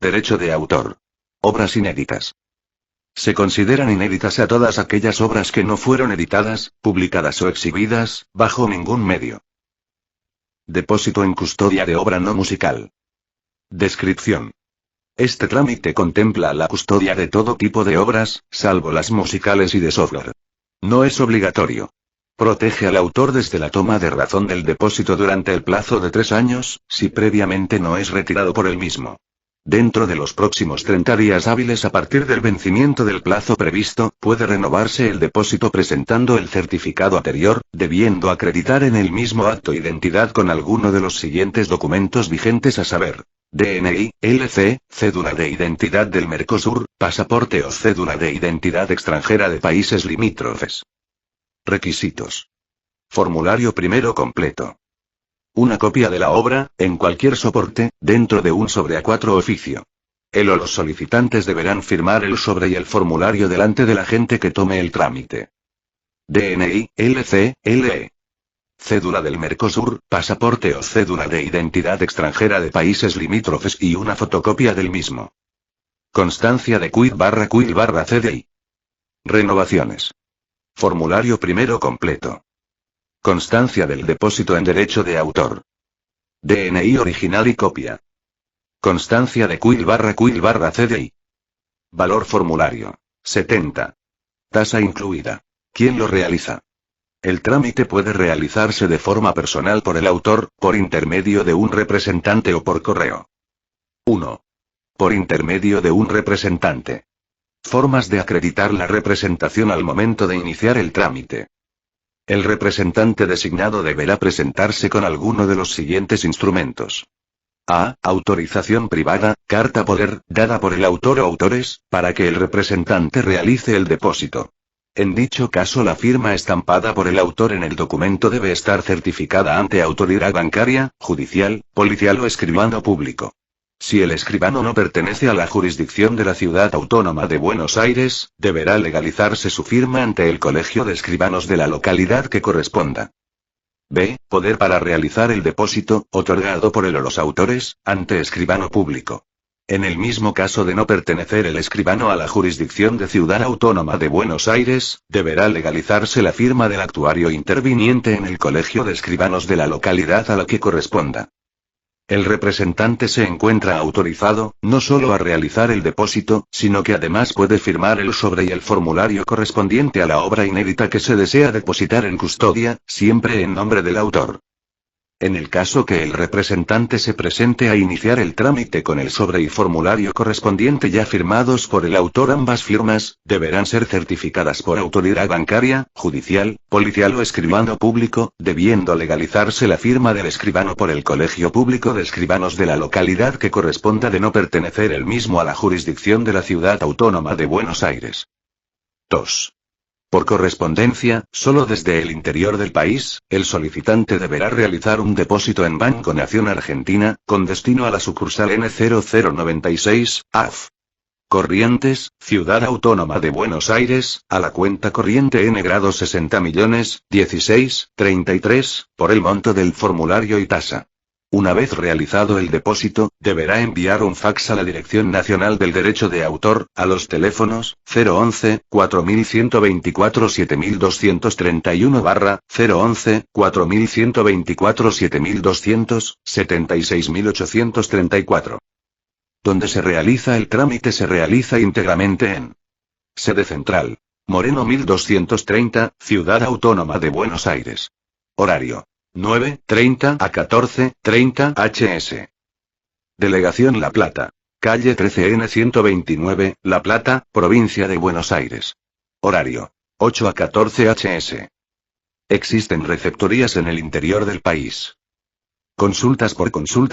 Derecho de autor. Obras inéditas. Se consideran inéditas a todas aquellas obras que no fueron editadas, publicadas o exhibidas, bajo ningún medio. Depósito en custodia de obra no musical. Descripción. Este trámite contempla la custodia de todo tipo de obras, salvo las musicales y de software. No es obligatorio. Protege al autor desde la toma de razón del depósito durante el plazo de 3 años, si previamente no es retirado por el mismo. Dentro de los próximos 30 días hábiles a partir del vencimiento del plazo previsto, puede renovarse el depósito presentando el certificado anterior, debiendo acreditar en el mismo acto identidad con alguno de los siguientes documentos vigentes a saber: DNI, LC, cédula de identidad del Mercosur, pasaporte o cédula de identidad extranjera de países limítrofes. Requisitos. Formulario primero completo. Una copia de la obra, en cualquier soporte, dentro de un sobre A4 oficio. Él o los solicitantes deberán firmar el sobre y el formulario delante del agente que tome el trámite. DNI, LC, LE. Cédula del Mercosur, pasaporte o cédula de identidad extranjera de países limítrofes y una fotocopia del mismo. Constancia de CUID/CUID/CDI. Renovaciones. Formulario primero completo. Constancia del depósito en derecho de autor. DNI original y copia. Constancia de CUID/CUID/CDI. Valor formulario: 70. Tasa incluida. ¿Quién lo realiza? El trámite puede realizarse de forma personal por el autor, por intermedio de un representante o por correo. 1. Por intermedio de un representante. Formas de acreditar la representación al momento de iniciar el trámite. El representante designado deberá presentarse con alguno de los siguientes instrumentos. A. Autorización privada, carta poder, dada por el autor o autores, para que el representante realice el depósito. En dicho caso, la firma estampada por el autor en el documento debe estar certificada ante autoridad bancaria, judicial, policial o escribano público. Si el escribano no pertenece a la jurisdicción de la Ciudad Autónoma de Buenos Aires, deberá legalizarse su firma ante el Colegio de Escribanos de la localidad que corresponda. B. Poder para realizar el depósito, otorgado por él o los autores, ante escribano público. En el mismo caso de no pertenecer el escribano a la jurisdicción de Ciudad Autónoma de Buenos Aires, deberá legalizarse la firma del actuario interviniente en el Colegio de Escribanos de la localidad a la que corresponda. El representante se encuentra autorizado, no solo a realizar el depósito, sino que además puede firmar el sobre y el formulario correspondiente a la obra inédita que se desea depositar en custodia, siempre en nombre del autor. En el caso que el representante se presente a iniciar el trámite con el sobre y formulario correspondiente ya firmados por el autor, ambas firmas deberán ser certificadas por autoridad bancaria, judicial, policial o escribano público, debiendo legalizarse la firma del escribano por el Colegio Público de Escribanos de la localidad que corresponda de no pertenecer el mismo a la jurisdicción de la Ciudad Autónoma de Buenos Aires. 2. Por correspondencia, solo desde el interior del país, el solicitante deberá realizar un depósito en Banco Nación Argentina, con destino a la sucursal N0096, AF. Corrientes, Ciudad Autónoma de Buenos Aires, a la cuenta corriente N grado 60.016.33, por el monto del formulario y tasa. Una vez realizado el depósito, deberá enviar un fax a la Dirección Nacional del Derecho de Autor, a los teléfonos 011-4124-7231 011-4124-7200, 76834. Donde se realiza el trámite se realiza íntegramente en Sede Central. Moreno 1230, Ciudad Autónoma de Buenos Aires. Horario: 9:30 a 14:30 hs. Delegación La Plata. Calle 13N 129, La Plata, Provincia de Buenos Aires. Horario: 8 a 14 hs. Existen receptorías en el interior del país. Consultas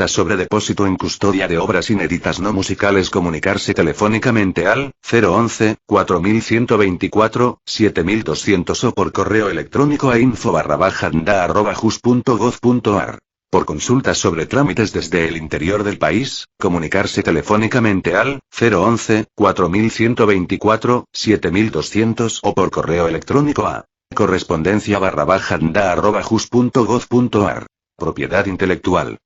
sobre depósito en custodia de obras inéditas no musicales. Comunicarse telefónicamente al 011-4124-7200 o por correo electrónico a info_anda@jus.gov.ar. Por consultas sobre trámites desde el interior del país, comunicarse telefónicamente al 011-4124-7200 o por correo electrónico a correspondencia_anda@jus.gov.ar. Propiedad intelectual.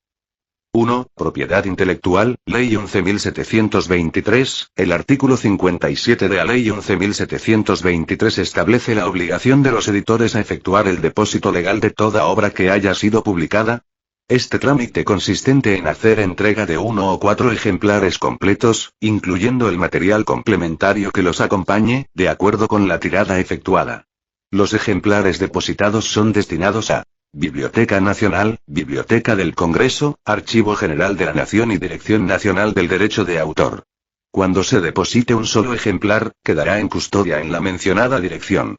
1. Propiedad intelectual, Ley 11.723, el artículo 57 de la Ley 11.723 establece la obligación de los editores a efectuar el depósito legal de toda obra que haya sido publicada. Este trámite consistente en hacer entrega de 1 o 4 ejemplares completos, incluyendo el material complementario que los acompañe, de acuerdo con la tirada efectuada. Los ejemplares depositados son destinados a Biblioteca Nacional, Biblioteca del Congreso, Archivo General de la Nación y Dirección Nacional del Derecho de Autor. Cuando se deposite un solo ejemplar, quedará en custodia en la mencionada dirección.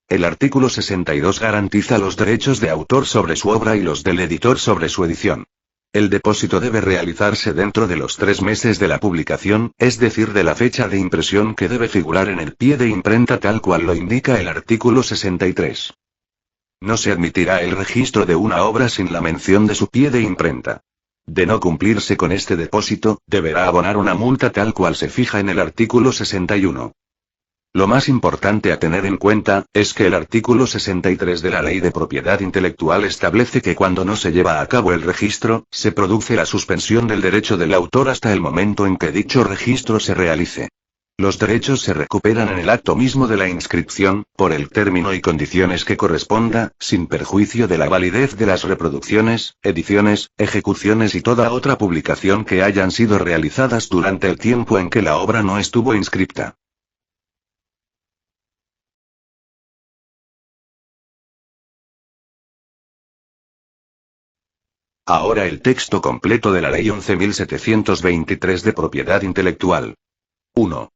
El artículo 62 garantiza los derechos de autor sobre su obra y los del editor sobre su edición. El depósito debe realizarse dentro de los 3 meses de la publicación, es decir, de la fecha de impresión que debe figurar en el pie de imprenta tal cual lo indica el artículo 63. No se admitirá el registro de una obra sin la mención de su pie de imprenta. De no cumplirse con este depósito, deberá abonar una multa tal cual se fija en el artículo 61. Lo más importante a tener en cuenta, es que el artículo 63 de la Ley de Propiedad Intelectual establece que cuando no se lleva a cabo el registro, se produce la suspensión del derecho del autor hasta el momento en que dicho registro se realice. Los derechos se recuperan en el acto mismo de la inscripción, por el término y condiciones que corresponda, sin perjuicio de la validez de las reproducciones, ediciones, ejecuciones y toda otra publicación que hayan sido realizadas durante el tiempo en que la obra no estuvo inscripta. Ahora el texto completo de la Ley 11.723 de Propiedad Intelectual. 1.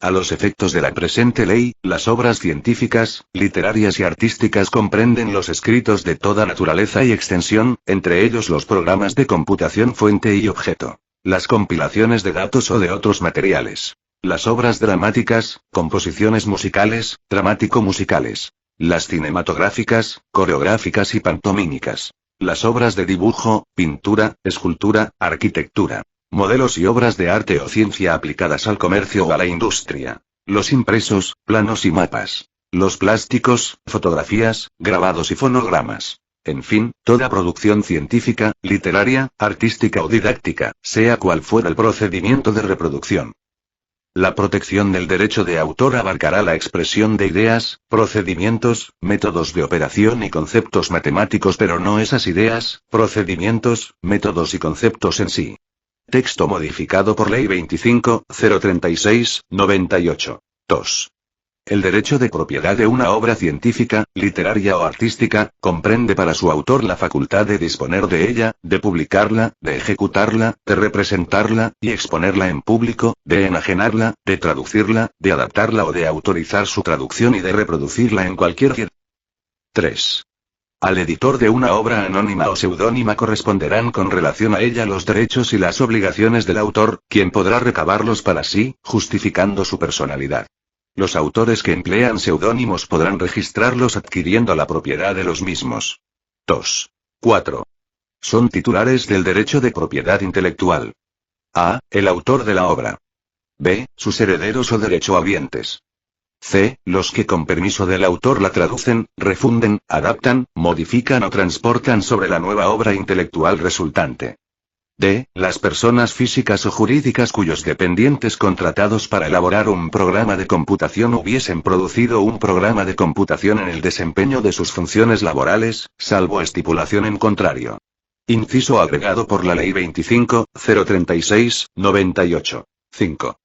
A los efectos de la presente ley, las obras científicas, literarias y artísticas comprenden los escritos de toda naturaleza y extensión, entre ellos los programas de computación fuente y objeto, las compilaciones de datos o de otros materiales, las obras dramáticas, composiciones musicales, dramático-musicales, las cinematográficas, coreográficas y pantomímicas, las obras de dibujo, pintura, escultura, arquitectura, modelos y obras de arte o ciencia aplicadas al comercio o a la industria, los impresos, planos y mapas, los plásticos, fotografías, grabados y fonogramas. En fin, toda producción científica, literaria, artística o didáctica, sea cual fuera el procedimiento de reproducción. La protección del derecho de autor abarcará la expresión de ideas, procedimientos, métodos de operación y conceptos matemáticos, pero no esas ideas, procedimientos, métodos y conceptos en sí. Texto modificado por Ley 25.036/98. 2. El derecho de propiedad de una obra científica, literaria o artística, comprende para su autor la facultad de disponer de ella, de publicarla, de ejecutarla, de representarla, y exponerla en público, de enajenarla, de traducirla, de adaptarla o de autorizar su traducción y de reproducirla en cualquier. 3. Al editor de una obra anónima o seudónima corresponderán con relación a ella los derechos y las obligaciones del autor, quien podrá recabarlos para sí, justificando su personalidad. Los autores que emplean seudónimos podrán registrarlos adquiriendo la propiedad de los mismos. 2. 4. Son titulares del derecho de propiedad intelectual. A. El autor de la obra. B. Sus herederos o derechohabientes. C. Los que con permiso del autor la traducen, refunden, adaptan, modifican o transportan sobre la nueva obra intelectual resultante. D. Las personas físicas o jurídicas cuyos dependientes contratados para elaborar un programa de computación hubiesen producido un programa de computación en el desempeño de sus funciones laborales, salvo estipulación en contrario. Inciso agregado por la Ley 25.036/98. 5.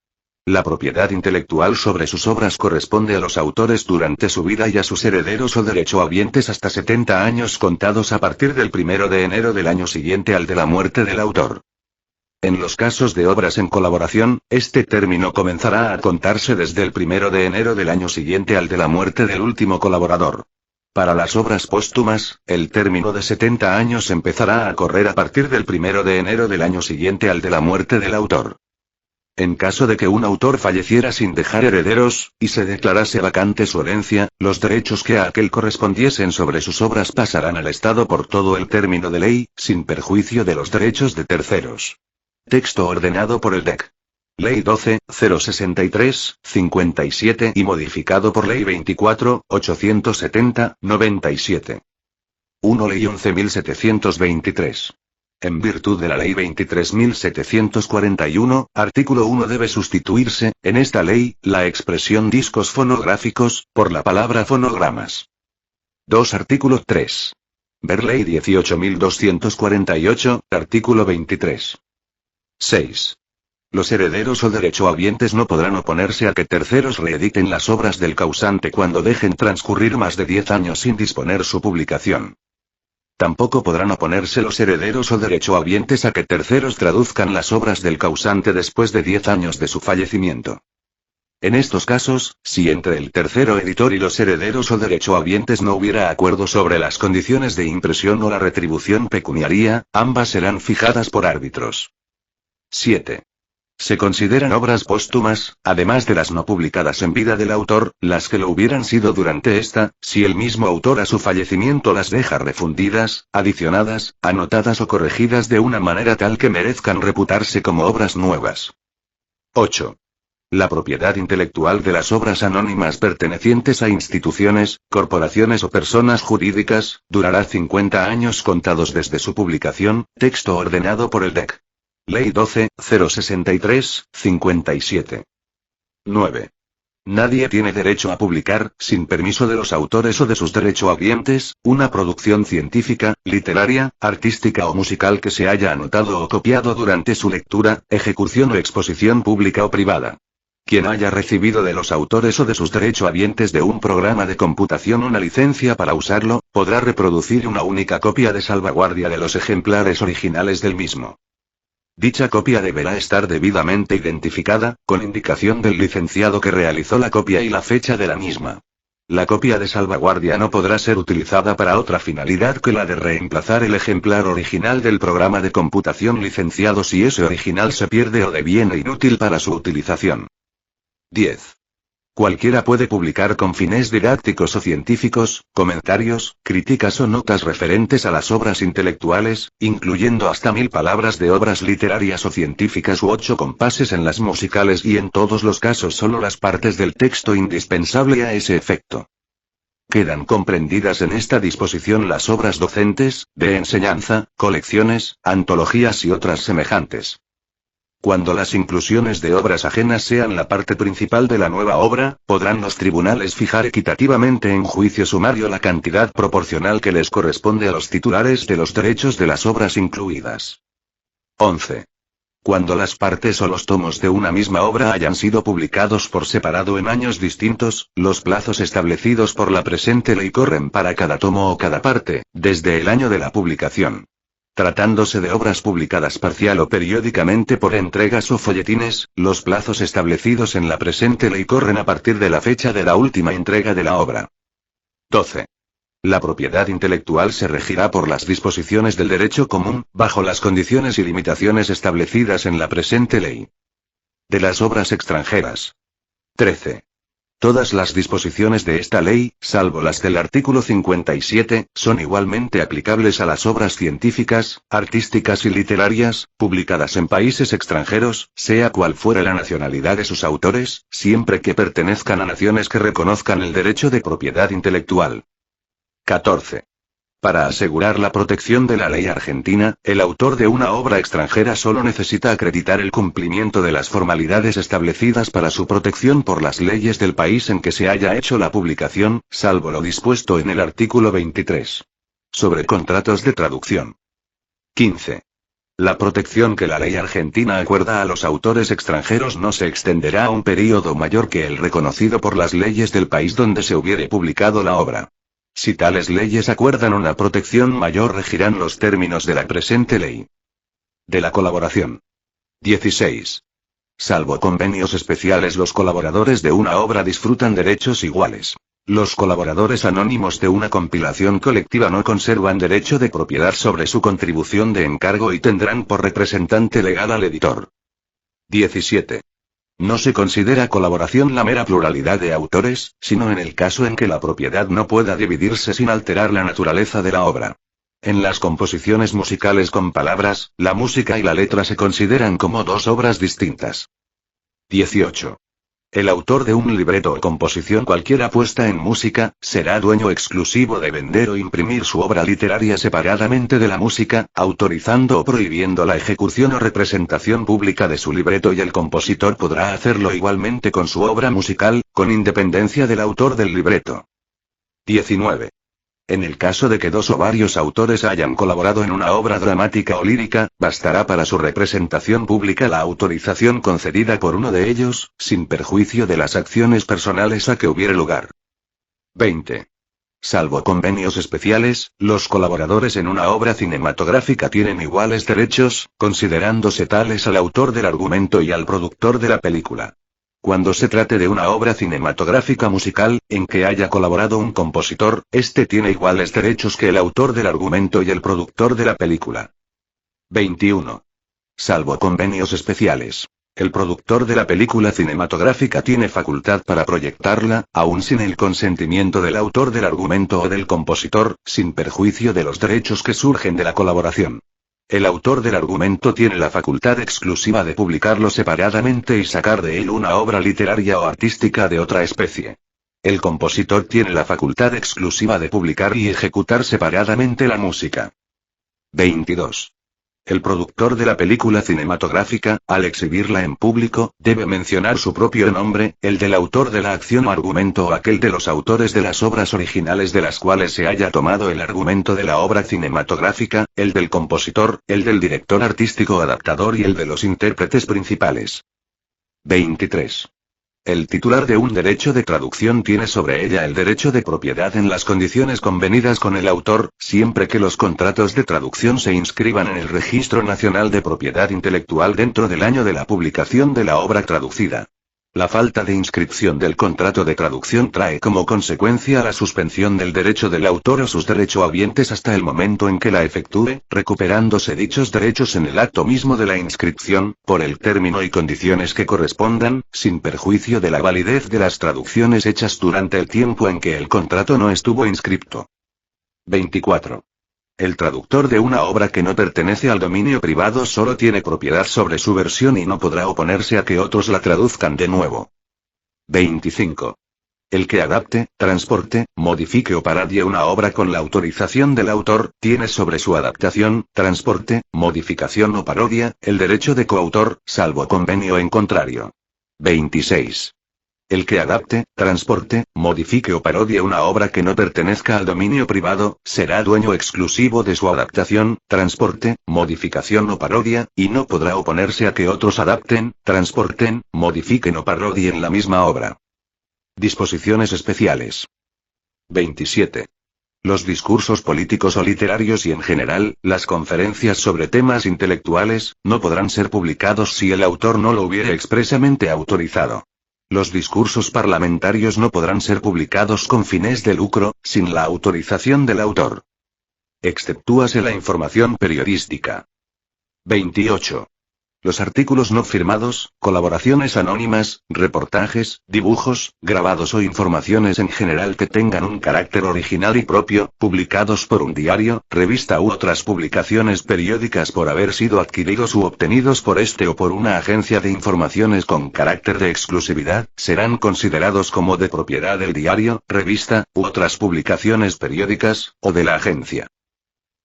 La propiedad intelectual sobre sus obras corresponde a los autores durante su vida y a sus herederos o derechohabientes hasta 70 años contados a partir del 1 de enero del año siguiente al de la muerte del autor. En los casos de obras en colaboración, este término comenzará a contarse desde el 1 de enero del año siguiente al de la muerte del último colaborador. Para las obras póstumas, el término de 70 años empezará a correr a partir del 1 de enero del año siguiente al de la muerte del autor. En caso de que un autor falleciera sin dejar herederos, y se declarase vacante su herencia, los derechos que a aquel correspondiesen sobre sus obras pasarán al Estado por todo el término de ley, sin perjuicio de los derechos de terceros. Texto ordenado por el DEC. Ley 12.063/57 y modificado por Ley 24.870/97. 1. Ley 11.723. En virtud de la Ley 23.741, artículo 1 debe sustituirse, en esta ley, la expresión discos fonográficos, por la palabra fonogramas. 2. Artículo 3. Ver Ley 18.248, artículo 23. 6. Los herederos o derechohabientes no podrán oponerse a que terceros reediten las obras del causante cuando dejen transcurrir más de 10 años sin disponer su publicación. Tampoco podrán oponerse los herederos o derechohabientes a que terceros traduzcan las obras del causante después de 10 años de su fallecimiento. En estos casos, si entre el tercero editor y los herederos o derechohabientes no hubiera acuerdo sobre las condiciones de impresión o la retribución pecuniaria, ambas serán fijadas por árbitros. 7. Se consideran obras póstumas, además de las no publicadas en vida del autor, las que lo hubieran sido durante esta, si el mismo autor a su fallecimiento las deja refundidas, adicionadas, anotadas o corregidas de una manera tal que merezcan reputarse como obras nuevas. 8. La propiedad intelectual de las obras anónimas pertenecientes a instituciones, corporaciones o personas jurídicas, durará 50 años contados desde su publicación, texto ordenado por el DEC. Ley 12.063/57. 9. Nadie tiene derecho a publicar, sin permiso de los autores o de sus derechohabientes, una producción científica, literaria, artística o musical que se haya anotado o copiado durante su lectura, ejecución o exposición pública o privada. Quien haya recibido de los autores o de sus derechohabientes de un programa de computación una licencia para usarlo, podrá reproducir una única copia de salvaguardia de los ejemplares originales del mismo. Dicha copia deberá estar debidamente identificada, con indicación del licenciado que realizó la copia y la fecha de la misma. La copia de salvaguardia no podrá ser utilizada para otra finalidad que la de reemplazar el ejemplar original del programa de computación licenciado si ese original se pierde o deviene inútil para su utilización. 10. Cualquiera puede publicar con fines didácticos o científicos, comentarios, críticas o notas referentes a las obras intelectuales, incluyendo hasta 1000 palabras de obras literarias o científicas u 8 compases en las musicales y en todos los casos solo las partes del texto indispensable a ese efecto. Quedan comprendidas en esta disposición las obras docentes, de enseñanza, colecciones, antologías y otras semejantes. Cuando las inclusiones de obras ajenas sean la parte principal de la nueva obra, podrán los tribunales fijar equitativamente en juicio sumario la cantidad proporcional que les corresponde a los titulares de los derechos de las obras incluidas. 11. Cuando las partes o los tomos de una misma obra hayan sido publicados por separado en años distintos, los plazos establecidos por la presente ley corren para cada tomo o cada parte, desde el año de la publicación. Tratándose de obras publicadas parcial o periódicamente por entregas o folletines, los plazos establecidos en la presente ley corren a partir de la fecha de la última entrega de la obra. 12. La propiedad intelectual se regirá por las disposiciones del derecho común, bajo las condiciones y limitaciones establecidas en la presente ley. De las obras extranjeras. 13. Todas las disposiciones de esta ley, salvo las del artículo 57, son igualmente aplicables a las obras científicas, artísticas y literarias, publicadas en países extranjeros, sea cual fuera la nacionalidad de sus autores, siempre que pertenezcan a naciones que reconozcan el derecho de propiedad intelectual. 14. Para asegurar la protección de la ley argentina, el autor de una obra extranjera solo necesita acreditar el cumplimiento de las formalidades establecidas para su protección por las leyes del país en que se haya hecho la publicación, salvo lo dispuesto en el artículo 23. Sobre contratos de traducción. 15. La protección que la ley argentina acuerda a los autores extranjeros no se extenderá a un período mayor que el reconocido por las leyes del país donde se hubiere publicado la obra. Si tales leyes acuerdan una protección mayor regirán los términos de la presente ley. De la colaboración. 16. Salvo convenios especiales, los colaboradores de una obra disfrutan derechos iguales. Los colaboradores anónimos de una compilación colectiva no conservan derecho de propiedad sobre su contribución de encargo y tendrán por representante legal al editor. 17. No se considera colaboración la mera pluralidad de autores, sino en el caso en que la propiedad no pueda dividirse sin alterar la naturaleza de la obra. En las composiciones musicales con palabras, la música y la letra se consideran como dos obras distintas. 18. El autor de un libreto o composición cualquiera puesta en música, será dueño exclusivo de vender o imprimir su obra literaria separadamente de la música, autorizando o prohibiendo la ejecución o representación pública de su libreto, y el compositor podrá hacerlo igualmente con su obra musical, con independencia del autor del libreto. 19. En el caso de que dos o varios autores hayan colaborado en una obra dramática o lírica, bastará para su representación pública la autorización concedida por uno de ellos, sin perjuicio de las acciones personales a que hubiere lugar. 20. Salvo convenios especiales, los colaboradores en una obra cinematográfica tienen iguales derechos, considerándose tales al autor del argumento y al productor de la película. Cuando se trate de una obra cinematográfica musical, en que haya colaborado un compositor, este tiene iguales derechos que el autor del argumento y el productor de la película. 21. Salvo convenios especiales. El productor de la película cinematográfica tiene facultad para proyectarla, aun sin el consentimiento del autor del argumento o del compositor, sin perjuicio de los derechos que surgen de la colaboración. El autor del argumento tiene la facultad exclusiva de publicarlo separadamente y sacar de él una obra literaria o artística de otra especie. El compositor tiene la facultad exclusiva de publicar y ejecutar separadamente la música. 22. El productor de la película cinematográfica, al exhibirla en público, debe mencionar su propio nombre, el del autor de la acción o argumento o aquel de los autores de las obras originales de las cuales se haya tomado el argumento de la obra cinematográfica, el del compositor, el del director artístico adaptador y el de los intérpretes principales. 23. El titular de un derecho de traducción tiene sobre ella el derecho de propiedad en las condiciones convenidas con el autor, siempre que los contratos de traducción se inscriban en el Registro Nacional de Propiedad Intelectual dentro del año de la publicación de la obra traducida. La falta de inscripción del contrato de traducción trae como consecuencia la suspensión del derecho del autor o sus derechohabientes hasta el momento en que la efectúe, recuperándose dichos derechos en el acto mismo de la inscripción, por el término y condiciones que correspondan, sin perjuicio de la validez de las traducciones hechas durante el tiempo en que el contrato no estuvo inscripto. 24. El traductor de una obra que no pertenece al dominio privado solo tiene propiedad sobre su versión y no podrá oponerse a que otros la traduzcan de nuevo. 25. El que adapte, transporte, modifique o parodie una obra con la autorización del autor, tiene sobre su adaptación, transporte, modificación o parodia, el derecho de coautor, salvo convenio en contrario. 26. El que adapte, transporte, modifique o parodie una obra que no pertenezca al dominio privado, será dueño exclusivo de su adaptación, transporte, modificación o parodia, y no podrá oponerse a que otros adapten, transporten, modifiquen o parodien la misma obra. Disposiciones especiales. 27. Los discursos políticos o literarios y en general, las conferencias sobre temas intelectuales, no podrán ser publicados si el autor no lo hubiere expresamente autorizado. Los discursos parlamentarios no podrán ser publicados con fines de lucro, sin la autorización del autor. Exceptúase la información periodística. 28. Los artículos no firmados, colaboraciones anónimas, reportajes, dibujos, grabados o informaciones en general que tengan un carácter original y propio, publicados por un diario, revista u otras publicaciones periódicas por haber sido adquiridos u obtenidos por este o por una agencia de informaciones con carácter de exclusividad, serán considerados como de propiedad del diario, revista, u otras publicaciones periódicas, o de la agencia.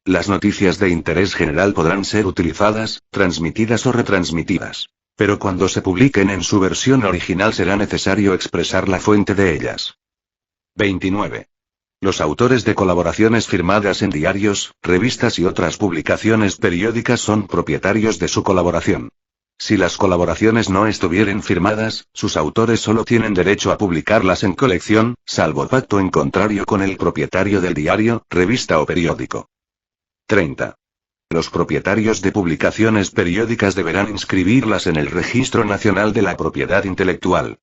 Las noticias de interés general podrán ser utilizadas, transmitidas o retransmitidas. Pero cuando se publiquen en su versión original será necesario expresar la fuente de ellas. 29. Los autores de colaboraciones firmadas en diarios, revistas y otras publicaciones periódicas son propietarios de su colaboración. Si las colaboraciones no estuvieren firmadas, sus autores solo tienen derecho a publicarlas en colección, salvo pacto en contrario con el propietario del diario, revista o periódico. 30. Los propietarios de publicaciones periódicas deberán inscribirlas en el Registro Nacional de la Propiedad Intelectual.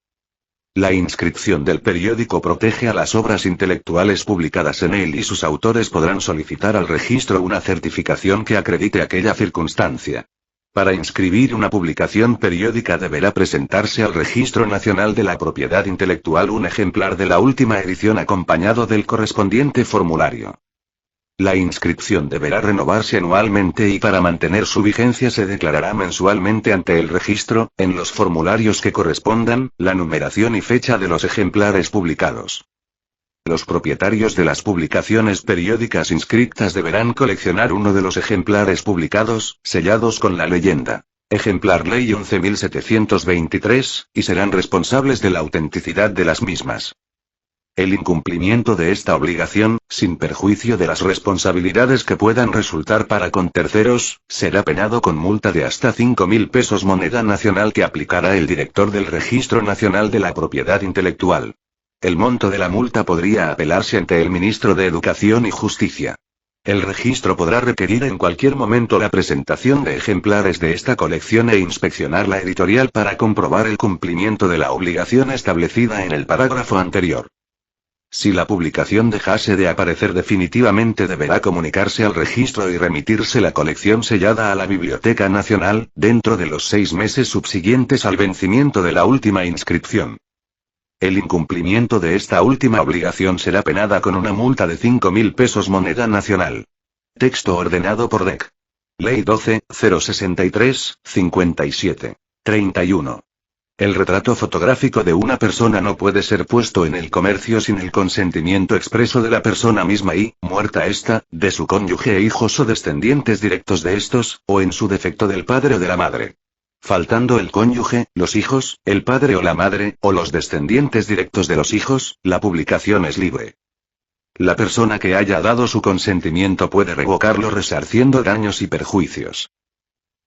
La inscripción del periódico protege a las obras intelectuales publicadas en él y sus autores podrán solicitar al registro una certificación que acredite aquella circunstancia. Para inscribir una publicación periódica deberá presentarse al Registro Nacional de la Propiedad Intelectual un ejemplar de la última edición acompañado del correspondiente formulario. La inscripción deberá renovarse anualmente y para mantener su vigencia se declarará mensualmente ante el registro, en los formularios que correspondan, la numeración y fecha de los ejemplares publicados. Los propietarios de las publicaciones periódicas inscritas deberán coleccionar uno de los ejemplares publicados, sellados con la leyenda Ejemplar Ley 11.723, y serán responsables de la autenticidad de las mismas. El incumplimiento de esta obligación, sin perjuicio de las responsabilidades que puedan resultar para con terceros, será penado con multa de hasta 5.000 pesos moneda nacional que aplicará el director del Registro Nacional de la Propiedad Intelectual. El monto de la multa podría apelarse ante el ministro de Educación y Justicia. El registro podrá requerir en cualquier momento la presentación de ejemplares de esta colección e inspeccionar la editorial para comprobar el cumplimiento de la obligación establecida en el parágrafo anterior. Si la publicación dejase de aparecer definitivamente, deberá comunicarse al registro y remitirse la colección sellada a la Biblioteca Nacional, dentro de los 6 meses subsiguientes al vencimiento de la última inscripción. El incumplimiento de esta última obligación será penada con una multa de 5.000 pesos moneda nacional. Texto ordenado por DEC. Ley 12.063/57. 31. El retrato fotográfico de una persona no puede ser puesto en el comercio sin el consentimiento expreso de la persona misma y, muerta ésta, de su cónyuge e hijos o descendientes directos de estos, o en su defecto del padre o de la madre. Faltando el cónyuge, los hijos, el padre o la madre, o los descendientes directos de los hijos, la publicación es libre. La persona que haya dado su consentimiento puede revocarlo resarciendo daños y perjuicios.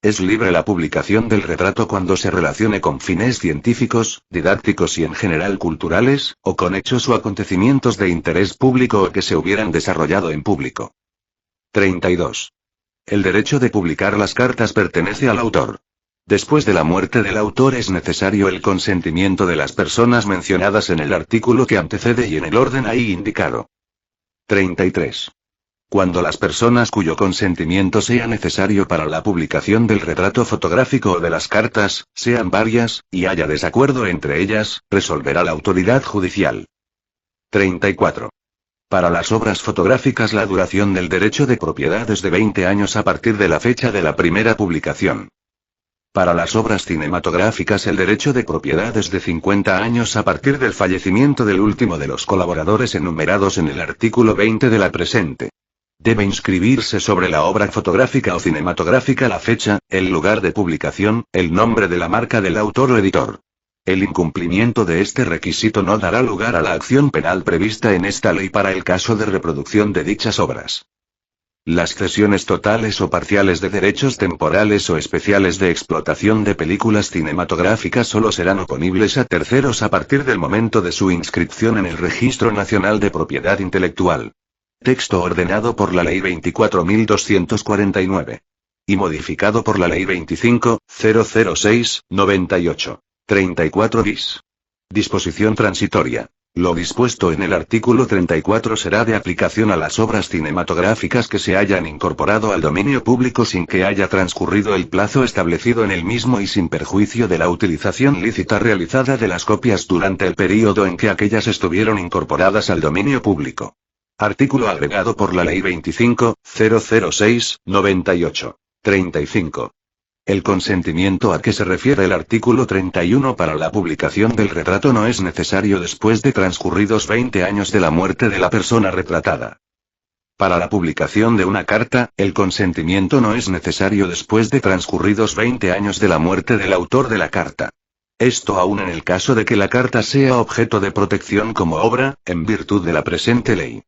Es libre la publicación del retrato cuando se relacione con fines científicos, didácticos y en general culturales, o con hechos o acontecimientos de interés público o que se hubieran desarrollado en público. 32. El derecho de publicar las cartas pertenece al autor. Después de la muerte del autor es necesario el consentimiento de las personas mencionadas en el artículo que antecede y en el orden ahí indicado. 33. Cuando las personas cuyo consentimiento sea necesario para la publicación del retrato fotográfico o de las cartas, sean varias, y haya desacuerdo entre ellas, resolverá la autoridad judicial. 34. Para las obras fotográficas la duración del derecho de propiedad es de 20 años a partir de la fecha de la primera publicación. Para las obras cinematográficas el derecho de propiedad es de 50 años a partir del fallecimiento del último de los colaboradores enumerados en el artículo 20 de la presente. Debe inscribirse sobre la obra fotográfica o cinematográfica la fecha, el lugar de publicación, el nombre de la marca del autor o editor. El incumplimiento de este requisito no dará lugar a la acción penal prevista en esta ley para el caso de reproducción de dichas obras. Las cesiones totales o parciales de derechos temporales o especiales de explotación de películas cinematográficas solo serán oponibles a terceros a partir del momento de su inscripción en el Registro Nacional de Propiedad Intelectual. Texto ordenado por la Ley 24.249. Y modificado por la Ley 25.006/98. 34 bis. Disposición transitoria. Lo dispuesto en el artículo 34 será de aplicación a las obras cinematográficas que se hayan incorporado al dominio público sin que haya transcurrido el plazo establecido en el mismo y sin perjuicio de la utilización lícita realizada de las copias durante el período en que aquellas estuvieron incorporadas al dominio público. Artículo agregado por la Ley 25.006/98. 35. El consentimiento a que se refiere el artículo 31 para la publicación del retrato no es necesario después de transcurridos 20 años de la muerte de la persona retratada. Para la publicación de una carta, el consentimiento no es necesario después de transcurridos 20 años de la muerte del autor de la carta. Esto aún en el caso de que la carta sea objeto de protección como obra, en virtud de la presente ley.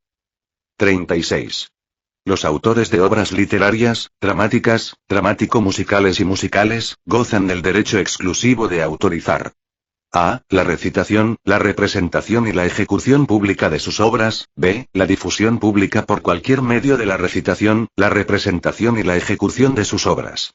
36. Los autores de obras literarias, dramáticas, dramático-musicales y musicales, gozan del derecho exclusivo de autorizar a. La recitación, la representación y la ejecución pública de sus obras, b. La difusión pública por cualquier medio de la recitación, la representación y la ejecución de sus obras.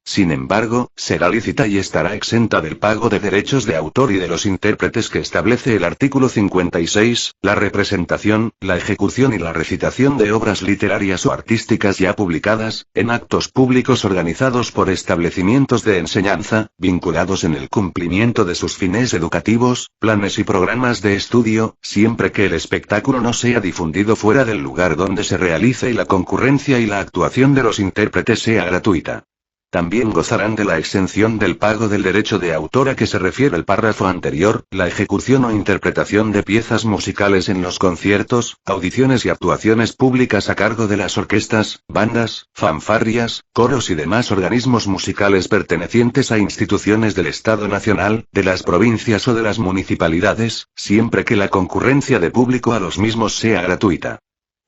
Sin embargo, será lícita y estará exenta del pago de derechos de autor y de los intérpretes que establece el artículo 56, la representación, la ejecución y la recitación de obras literarias o artísticas ya publicadas, en actos públicos organizados por establecimientos de enseñanza, vinculados en el cumplimiento de sus fines educativos, planes y programas de estudio, siempre que el espectáculo no sea difundido fuera del lugar donde se realice y la concurrencia y la actuación de los intérpretes sea gratuita. También gozarán de la exención del pago del derecho de autor a que se refiere el párrafo anterior, la ejecución o interpretación de piezas musicales en los conciertos, audiciones y actuaciones públicas a cargo de las orquestas, bandas, fanfarrias, coros y demás organismos musicales pertenecientes a instituciones del Estado Nacional, de las provincias o de las municipalidades, siempre que la concurrencia de público a los mismos sea gratuita.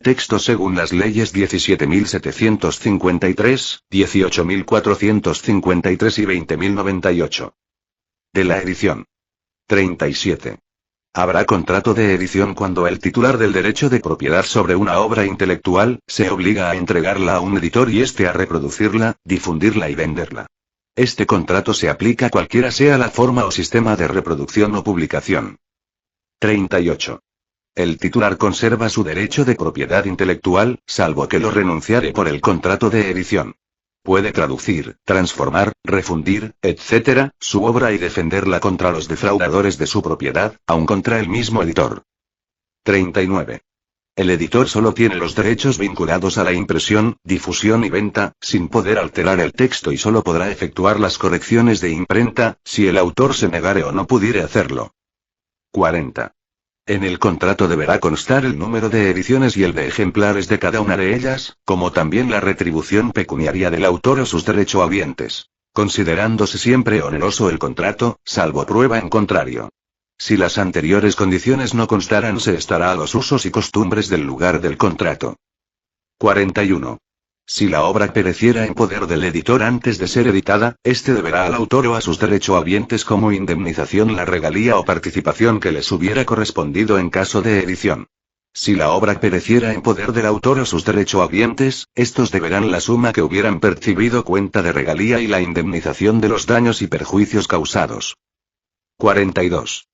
Texto según las leyes 17.753, 18.453 y 20.098. De la edición. 37. Habrá contrato de edición cuando el titular del derecho de propiedad sobre una obra intelectual, se obliga a entregarla a un editor y éste a reproducirla, difundirla y venderla. Este contrato se aplica cualquiera sea la forma o sistema de reproducción o publicación. 38. El titular conserva su derecho de propiedad intelectual, salvo que lo renunciare por el contrato de edición. Puede traducir, transformar, refundir, etc., su obra y defenderla contra los defraudadores de su propiedad, aun contra el mismo editor. 39. El editor solo tiene los derechos vinculados a la impresión, difusión y venta, sin poder alterar el texto y solo podrá efectuar las correcciones de imprenta, si el autor se negare o no pudiere hacerlo. 40. En el contrato deberá constar el número de ediciones y el de ejemplares de cada una de ellas, como también la retribución pecuniaria del autor o sus derechohabientes, considerándose siempre oneroso el contrato, salvo prueba en contrario. Si las anteriores condiciones no constaran, se estará a los usos y costumbres del lugar del contrato. 41. Si la obra pereciera en poder del editor antes de ser editada, éste deberá al autor o a sus derechohabientes como indemnización la regalía o participación que les hubiera correspondido en caso de edición. Si la obra pereciera en poder del autor o sus derechohabientes, estos deberán la suma que hubieran percibido cuenta de regalía y la indemnización de los daños y perjuicios causados. 42.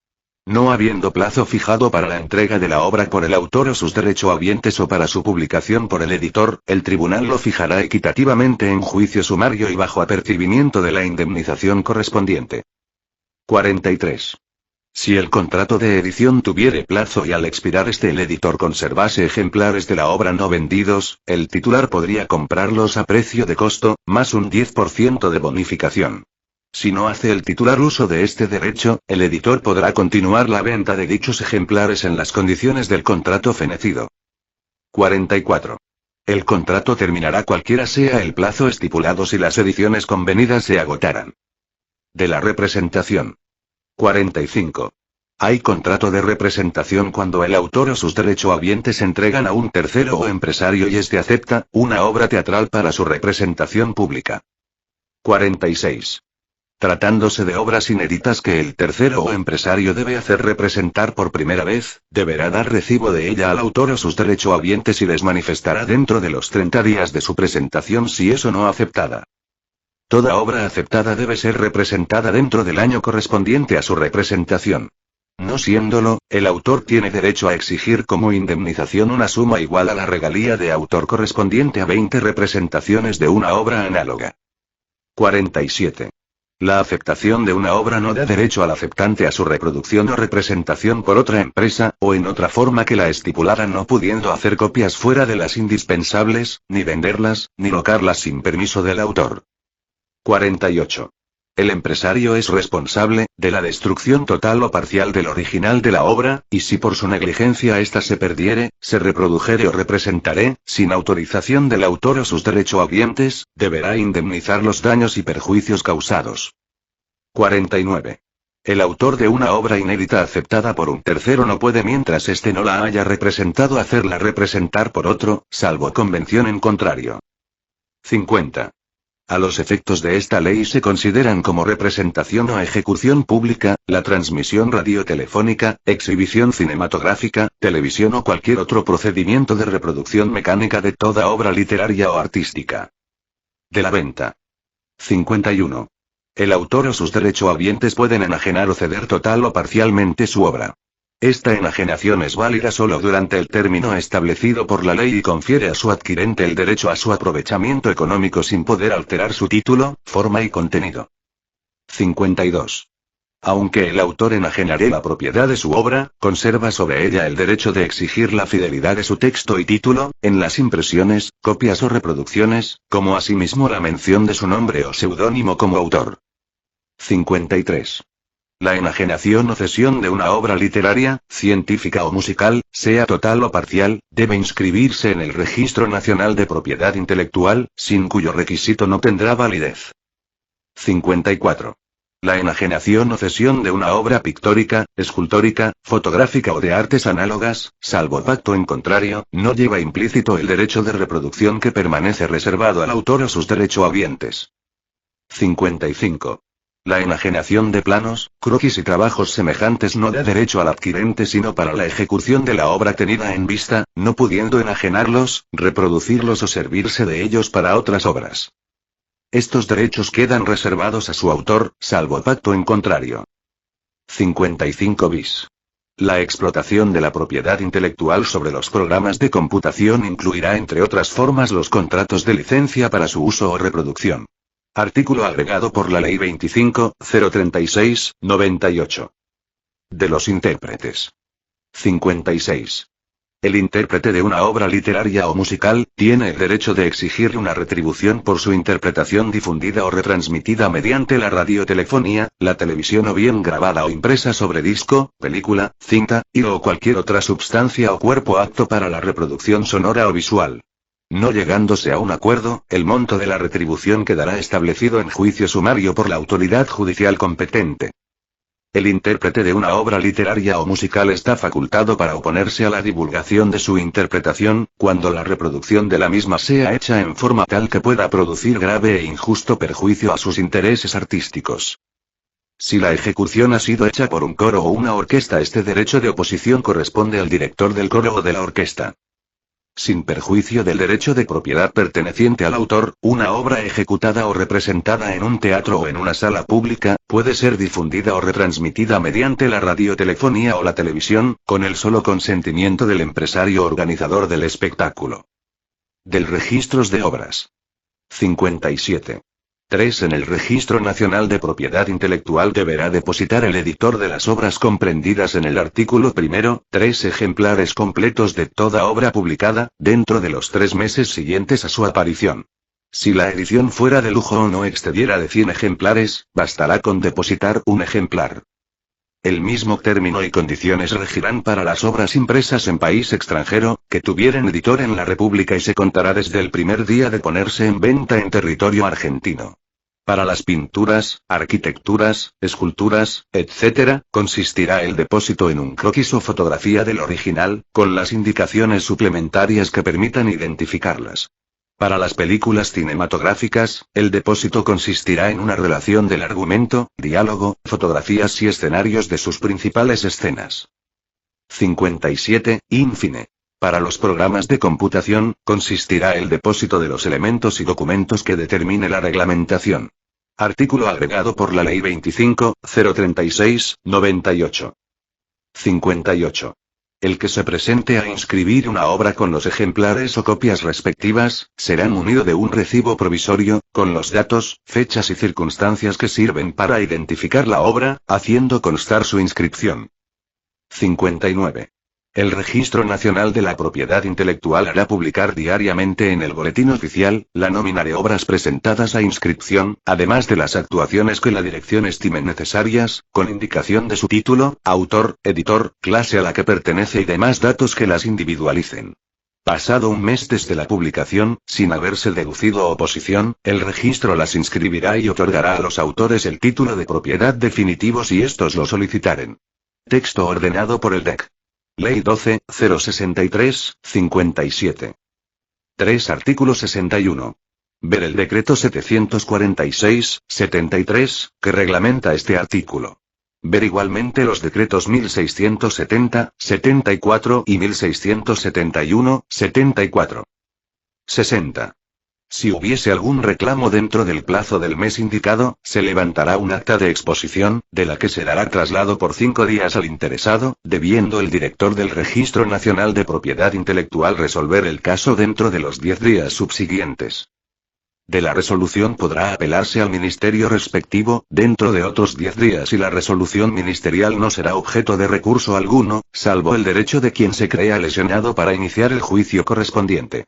No habiendo plazo fijado para la entrega de la obra por el autor o sus derechohabientes o para su publicación por el editor, el tribunal lo fijará equitativamente en juicio sumario y bajo apercibimiento de la indemnización correspondiente. 43. Si el contrato de edición tuviere plazo y al expirar este el editor conservase ejemplares de la obra no vendidos, el titular podría comprarlos a precio de costo, más un 10% de bonificación. Si no hace el titular uso de este derecho, el editor podrá continuar la venta de dichos ejemplares en las condiciones del contrato fenecido. 44. El contrato terminará cualquiera sea el plazo estipulado si las ediciones convenidas se agotaran. De la representación. 45. Hay contrato de representación cuando el autor o sus derechohabientes entregan a un tercero o empresario y éste acepta una obra teatral para su representación pública. 46. Tratándose de obras inéditas que el tercero o empresario debe hacer representar por primera vez, deberá dar recibo de ella al autor o sus derechohabientes y les manifestará dentro de los 30 días de su presentación si eso no aceptada. Toda obra aceptada debe ser representada dentro del año correspondiente a su representación. No siéndolo, el autor tiene derecho a exigir como indemnización una suma igual a la regalía de autor correspondiente a 20 representaciones de una obra análoga. 47. La aceptación de una obra no da derecho al aceptante a su reproducción o representación por otra empresa, o en otra forma que la estipulara no pudiendo hacer copias fuera de las indispensables, ni venderlas, ni locarlas sin permiso del autor. 48. El empresario es responsable de la destrucción total o parcial del original de la obra, y si por su negligencia ésta se perdiere, se reprodujere o representare, sin autorización del autor o sus derechohabientes, deberá indemnizar los daños y perjuicios causados. 49. El autor de una obra inédita aceptada por un tercero no puede, mientras éste no la haya representado, hacerla representar por otro, salvo convención en contrario. 50. A los efectos de esta ley se consideran como representación o ejecución pública, la transmisión radiotelefónica, exhibición cinematográfica, televisión o cualquier otro procedimiento de reproducción mecánica de toda obra literaria o artística. De la venta. 51. El autor o sus derechohabientes pueden enajenar o ceder total o parcialmente su obra. Esta enajenación es válida solo durante el término establecido por la ley y confiere a su adquirente el derecho a su aprovechamiento económico sin poder alterar su título, forma y contenido. 52. Aunque el autor enajenare la propiedad de su obra, conserva sobre ella el derecho de exigir la fidelidad de su texto y título, en las impresiones, copias o reproducciones, como asimismo la mención de su nombre o seudónimo como autor. 53. La enajenación o cesión de una obra literaria, científica o musical, sea total o parcial, debe inscribirse en el Registro Nacional de Propiedad Intelectual, sin cuyo requisito no tendrá validez. 54. La enajenación o cesión de una obra pictórica, escultórica, fotográfica o de artes análogas, salvo pacto en contrario, no lleva implícito el derecho de reproducción que permanece reservado al autor o sus derechohabientes. 55. La enajenación de planos, croquis y trabajos semejantes no da derecho al adquirente sino para la ejecución de la obra tenida en vista, no pudiendo enajenarlos, reproducirlos o servirse de ellos para otras obras. Estos derechos quedan reservados a su autor, salvo pacto en contrario. 55 bis. La explotación de la propiedad intelectual sobre los programas de computación incluirá entre otras formas los contratos de licencia para su uso o reproducción. Artículo agregado por la Ley 25.036/98. De los intérpretes. 56. El intérprete de una obra literaria o musical, tiene el derecho de exigir una retribución por su interpretación difundida o retransmitida mediante la radiotelefonía, la televisión o bien grabada o impresa sobre disco, película, cinta, hilo o cualquier otra substancia o cuerpo apto para la reproducción sonora o visual. No llegándose a un acuerdo, el monto de la retribución quedará establecido en juicio sumario por la autoridad judicial competente. El intérprete de una obra literaria o musical está facultado para oponerse a la divulgación de su interpretación, cuando la reproducción de la misma sea hecha en forma tal que pueda producir grave e injusto perjuicio a sus intereses artísticos. Si la ejecución ha sido hecha por un coro o una orquesta, este derecho de oposición corresponde al director del coro o de la orquesta. Sin perjuicio del derecho de propiedad perteneciente al autor, una obra ejecutada o representada en un teatro o en una sala pública, puede ser difundida o retransmitida mediante la radiotelefonía o la televisión, con el solo consentimiento del empresario organizador del espectáculo. Del registros de obras. 57. 3. En el Registro Nacional de Propiedad Intelectual deberá depositar el editor de las obras comprendidas en el artículo primero, 3 ejemplares completos de toda obra publicada, dentro de los 3 meses siguientes a su aparición. Si la edición fuera de lujo o no excediera de 100 ejemplares, bastará con depositar un ejemplar. El mismo término y condiciones regirán para las obras impresas en país extranjero, que tuvieran editor en la República y se contará desde el primer día de ponerse en venta en territorio argentino. Para las pinturas, arquitecturas, esculturas, etc., consistirá el depósito en un croquis o fotografía del original, con las indicaciones suplementarias que permitan identificarlas. Para las películas cinematográficas, el depósito consistirá en una relación del argumento, diálogo, fotografías y escenarios de sus principales escenas. 57. Infine. Para los programas de computación, consistirá el depósito de los elementos y documentos que determine la reglamentación. Artículo agregado por la Ley 25.036/98. 58. El que se presente a inscribir una obra con los ejemplares o copias respectivas, será munido de un recibo provisorio, con los datos, fechas y circunstancias que sirven para identificar la obra, haciendo constar su inscripción. 59. El Registro Nacional de la Propiedad Intelectual hará publicar diariamente en el Boletín Oficial, la nómina de obras presentadas a inscripción, además de las actuaciones que la dirección estime necesarias, con indicación de su título, autor, editor, clase a la que pertenece y demás datos que las individualicen. Pasado un mes desde la publicación, sin haberse deducido oposición, el registro las inscribirá y otorgará a los autores el título de propiedad definitivo si estos lo solicitaren. Texto ordenado por el DEC. Ley 12.063/57. 3. Artículo 61. Ver el decreto 746/73, que reglamenta este artículo. Ver igualmente los decretos 1670, 74 y 1671/74. 60. Si hubiese algún reclamo dentro del plazo del mes indicado, se levantará un acta de exposición, de la que se dará traslado por 5 días al interesado, debiendo el director del Registro Nacional de Propiedad Intelectual resolver el caso dentro de los 10 días subsiguientes. De la resolución podrá apelarse al ministerio respectivo, dentro de otros 10 días y la resolución ministerial no será objeto de recurso alguno, salvo el derecho de quien se crea lesionado para iniciar el juicio correspondiente.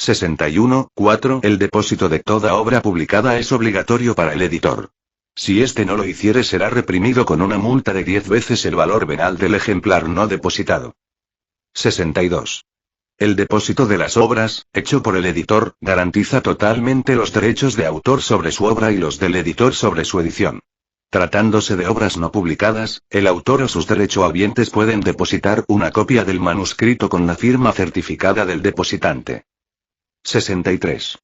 61.4. El depósito de toda obra publicada es obligatorio para el editor. Si éste no lo hiciere será reprimido con una multa de 10 veces el valor venal del ejemplar no depositado. 62. El depósito de las obras, hecho por el editor, garantiza totalmente los derechos de autor sobre su obra y los del editor sobre su edición. Tratándose de obras no publicadas, el autor o sus derechohabientes pueden depositar una copia del manuscrito con la firma certificada del depositante. 63.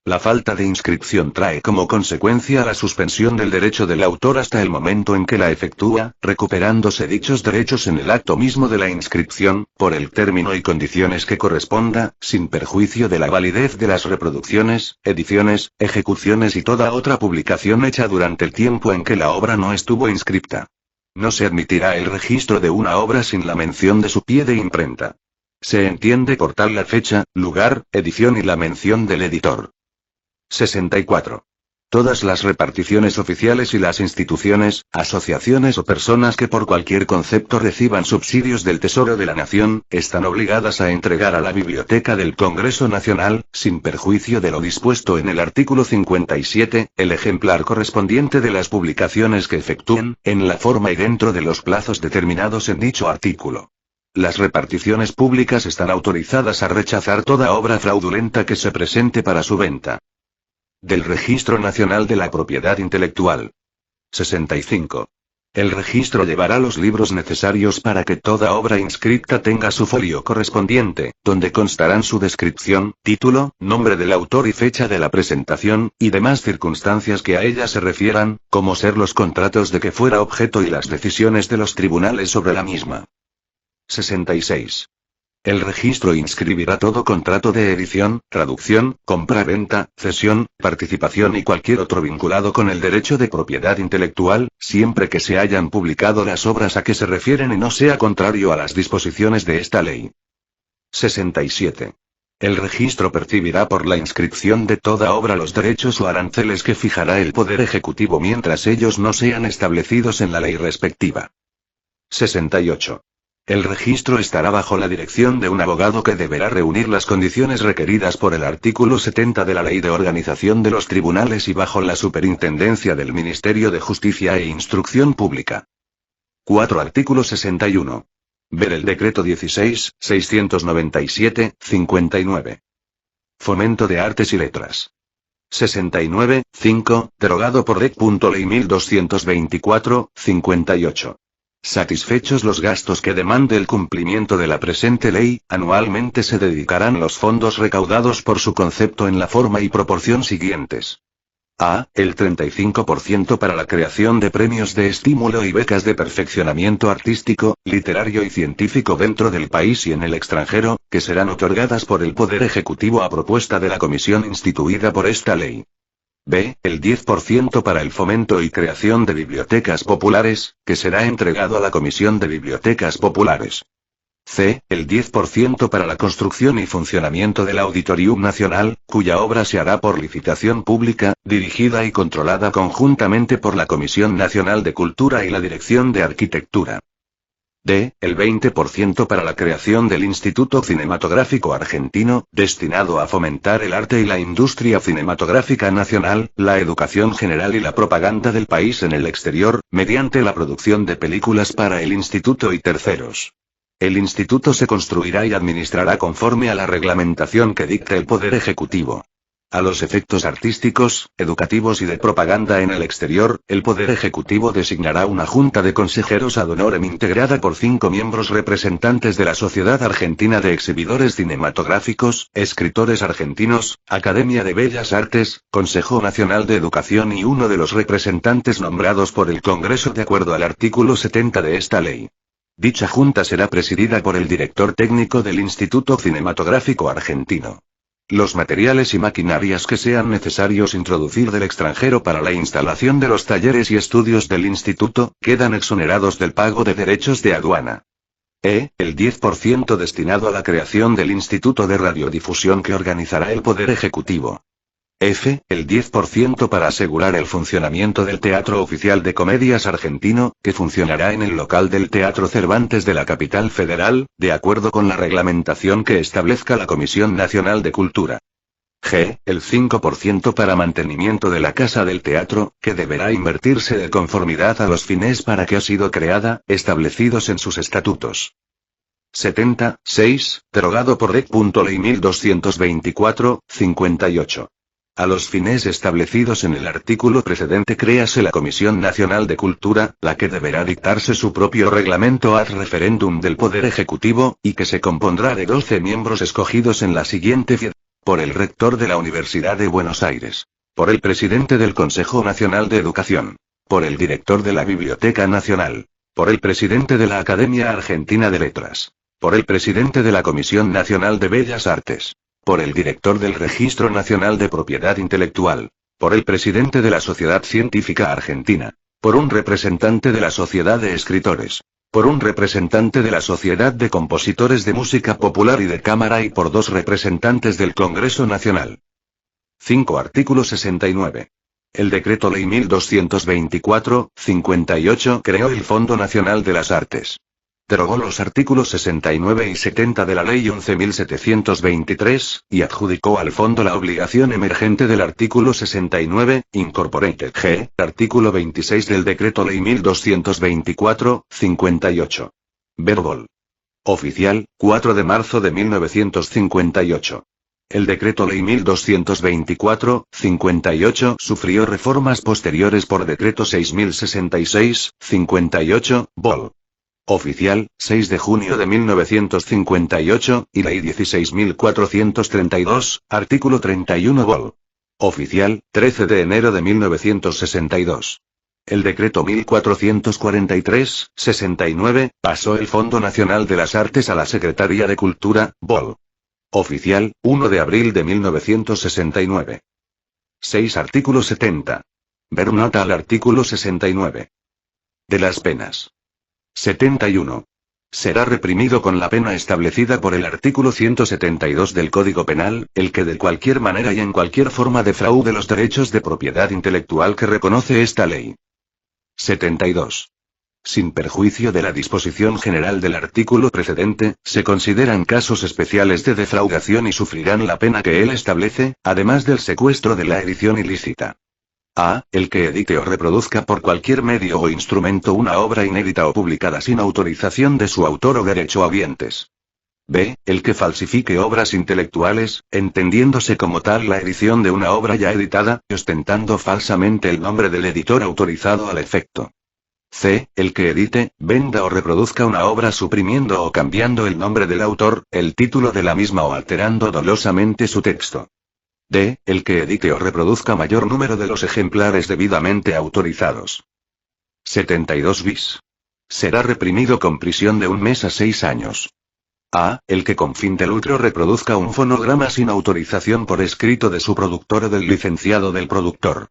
La falta de inscripción trae como consecuencia la suspensión del derecho del autor hasta el momento en que la efectúa, recuperándose dichos derechos en el acto mismo de la inscripción, por el término y condiciones que corresponda, sin perjuicio de la validez de las reproducciones, ediciones, ejecuciones y toda otra publicación hecha durante el tiempo en que la obra no estuvo inscripta. No se admitirá el registro de una obra sin la mención de su pie de imprenta. Se entiende por tal la fecha, lugar, edición y la mención del editor. 64. Todas las reparticiones oficiales y las instituciones, asociaciones o personas que por cualquier concepto reciban subsidios del Tesoro de la Nación, están obligadas a entregar a la Biblioteca del Congreso Nacional, sin perjuicio de lo dispuesto en el artículo 57, el ejemplar correspondiente de las publicaciones que efectúen, en la forma y dentro de los plazos determinados en dicho artículo. Las reparticiones públicas están autorizadas a rechazar toda obra fraudulenta que se presente para su venta. Del Registro Nacional de la Propiedad Intelectual. 65. El registro llevará los libros necesarios para que toda obra inscripta tenga su folio correspondiente, donde constarán su descripción, título, nombre del autor y fecha de la presentación, y demás circunstancias que a ella se refieran, como ser los contratos de que fuera objeto y las decisiones de los tribunales sobre la misma. 66. El registro inscribirá todo contrato de edición, traducción, compra-venta, cesión, participación y cualquier otro vinculado con el derecho de propiedad intelectual, siempre que se hayan publicado las obras a que se refieren y no sea contrario a las disposiciones de esta ley. 67. El registro percibirá por la inscripción de toda obra los derechos o aranceles que fijará el Poder Ejecutivo mientras ellos no sean establecidos en la ley respectiva. 68. El registro estará bajo la dirección de un abogado que deberá reunir las condiciones requeridas por el artículo 70 de la Ley de Organización de los Tribunales y bajo la superintendencia del Ministerio de Justicia e Instrucción Pública. 4. Artículo 61. Ver el decreto 16.697/59. Fomento de Artes y Letras. 69. 5. Derogado por Ley 1224/58. Satisfechos los gastos que demande el cumplimiento de la presente ley, anualmente se dedicarán los fondos recaudados por su concepto en la forma y proporción siguientes. A. El 35% para la creación de premios de estímulo y becas de perfeccionamiento artístico, literario y científico dentro del país y en el extranjero, que serán otorgadas por el Poder Ejecutivo a propuesta de la comisión instituida por esta ley. B. El 10% para el fomento y creación de bibliotecas populares, que será entregado a la Comisión de Bibliotecas Populares. C. El 10% para la construcción y funcionamiento del Auditorium Nacional, cuya obra se hará por licitación pública, dirigida y controlada conjuntamente por la Comisión Nacional de Cultura y la Dirección de Arquitectura. D. El 20% para la creación del Instituto Cinematográfico Argentino, destinado a fomentar el arte y la industria cinematográfica nacional, la educación general y la propaganda del país en el exterior, mediante la producción de películas para el instituto y terceros. El instituto se construirá y administrará conforme a la reglamentación que dicte el Poder Ejecutivo. A los efectos artísticos, educativos y de propaganda en el exterior, el Poder Ejecutivo designará una junta de consejeros ad honorem integrada por 5 miembros representantes de la Sociedad Argentina de Exhibidores Cinematográficos, escritores argentinos, Academia de Bellas Artes, Consejo Nacional de Educación y uno de los representantes nombrados por el Congreso de acuerdo al artículo 70 de esta ley. Dicha junta será presidida por el director técnico del Instituto Cinematográfico Argentino. Los materiales y maquinarias que sean necesarios introducir del extranjero para la instalación de los talleres y estudios del instituto, quedan exonerados del pago de derechos de aduana. El 10% destinado a la creación del Instituto de Radiodifusión que organizará el Poder Ejecutivo. El 10% para asegurar el funcionamiento del Teatro Oficial de Comedias Argentino, que funcionará en el local del Teatro Cervantes de la capital federal, de acuerdo con la reglamentación que establezca la Comisión Nacional de Cultura. El 5% para mantenimiento de la Casa del Teatro, que deberá invertirse de conformidad a los fines para que ha sido creada, establecidos en sus estatutos. 6. Derogado por Ley 1224/58. A los fines establecidos en el artículo precedente créase la Comisión Nacional de Cultura, la que deberá dictarse su propio reglamento ad referendum del Poder Ejecutivo, y que se compondrá de 12 miembros escogidos en la siguiente fiesta. Por el rector de la Universidad de Buenos Aires. Por el presidente del Consejo Nacional de Educación. Por el director de la Biblioteca Nacional. Por el presidente de la Academia Argentina de Letras. Por el presidente de la Comisión Nacional de Bellas Artes. Por el director del Registro Nacional de Propiedad Intelectual. Por el presidente de la Sociedad Científica Argentina. Por un representante de la Sociedad de Escritores. Por un representante de la Sociedad de Compositores de Música Popular y de Cámara y por 2 representantes del Congreso Nacional. 5. Artículo 69. El Decreto Ley 1224/58 creó el Fondo Nacional de las Artes. Derogó los artículos 69 y 70 de la Ley 11.723, y adjudicó al fondo la obligación emergente del artículo 69, incorporated artículo 26 del Decreto Ley 1224/58. Verbol. Oficial, 4 de marzo de 1958. El Decreto Ley 1224/58 sufrió reformas posteriores por Decreto 6066/58, Vol. Oficial, 6 de junio de 1958, y Ley 16.432, artículo 31 Vol. Oficial, 13 de enero de 1962. El decreto 1443/69, pasó el Fondo Nacional de las Artes a la Secretaría de Cultura, Vol. Oficial, 1 de abril de 1969. 6. Artículo 70. Ver nota al artículo 69. De las penas. 71. Será reprimido con la pena establecida por el artículo 172 del Código Penal, el que de cualquier manera y en cualquier forma defraude los derechos de propiedad intelectual que reconoce esta ley. 72. Sin perjuicio de la disposición general del artículo precedente, se consideran casos especiales de defraudación y sufrirán la pena que él establece, además del secuestro de la edición ilícita. A. El que edite o reproduzca por cualquier medio o instrumento una obra inédita o publicada sin autorización de su autor o derechohabientes. B. El que falsifique obras intelectuales, entendiéndose como tal la edición de una obra ya editada, ostentando falsamente el nombre del editor autorizado al efecto. C. El que edite, venda o reproduzca una obra suprimiendo o cambiando el nombre del autor, el título de la misma o alterando dolosamente su texto. D. El que edite o reproduzca mayor número de los ejemplares debidamente autorizados. 72 bis. Será reprimido con prisión de 1 mes a 6 años. A. El que con fin de lucro reproduzca un fonograma sin autorización por escrito de su productor o del licenciado del productor.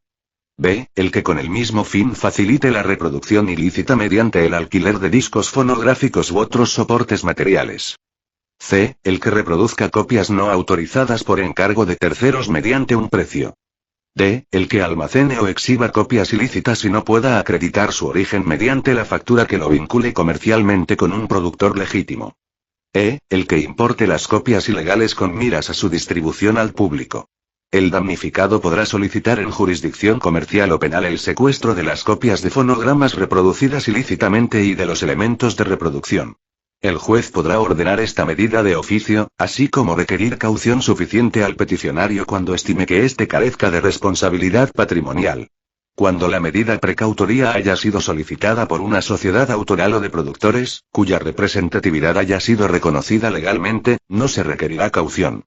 B. El que con el mismo fin facilite la reproducción ilícita mediante el alquiler de discos fonográficos u otros soportes materiales. C. El que reproduzca copias no autorizadas por encargo de terceros mediante un precio. D. El que almacene o exhiba copias ilícitas y no pueda acreditar su origen mediante la factura que lo vincule comercialmente con un productor legítimo. E. El que importe las copias ilegales con miras a su distribución al público. El damnificado podrá solicitar en jurisdicción comercial o penal el secuestro de las copias de fonogramas reproducidas ilícitamente y de los elementos de reproducción. El juez podrá ordenar esta medida de oficio, así como requerir caución suficiente al peticionario cuando estime que éste carezca de responsabilidad patrimonial. Cuando la medida precautoria haya sido solicitada por una sociedad autoral o de productores, cuya representatividad haya sido reconocida legalmente, no se requerirá caución.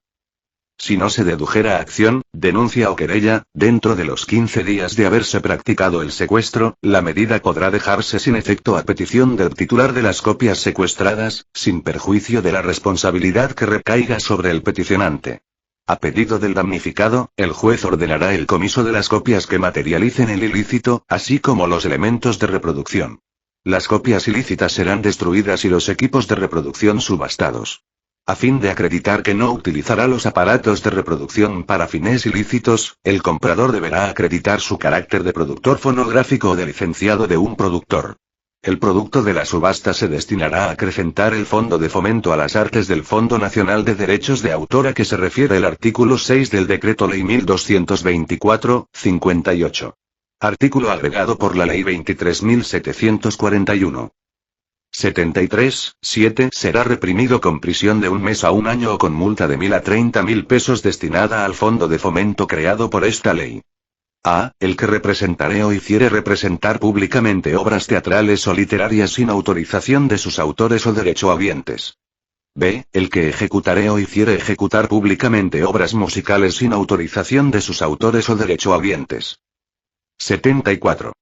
Si no se dedujera acción, denuncia o querella, dentro de los 15 días de haberse practicado el secuestro, la medida podrá dejarse sin efecto a petición del titular de las copias secuestradas, sin perjuicio de la responsabilidad que recaiga sobre el peticionante. A pedido del damnificado, el juez ordenará el comiso de las copias que materialicen el ilícito, así como los elementos de reproducción. Las copias ilícitas serán destruidas y los equipos de reproducción subastados. A fin de acreditar que no utilizará los aparatos de reproducción para fines ilícitos, el comprador deberá acreditar su carácter de productor fonográfico o de licenciado de un productor. El producto de la subasta se destinará a acrecentar el Fondo de Fomento a las Artes del Fondo Nacional de Derechos de Autor a que se refiere el artículo 6 del Decreto Ley 1224/58. Artículo agregado por la Ley 23.741. 73.7. Será reprimido con prisión de 1 mes a 1 año o con multa de 1.000 a 30.000 pesos destinada al Fondo de Fomento creado por esta ley. A. El que representare o hiciere representar públicamente obras teatrales o literarias sin autorización de sus autores o derechohabientes. B. El que ejecutare o hiciere ejecutar públicamente obras musicales sin autorización de sus autores o derechohabientes. 74.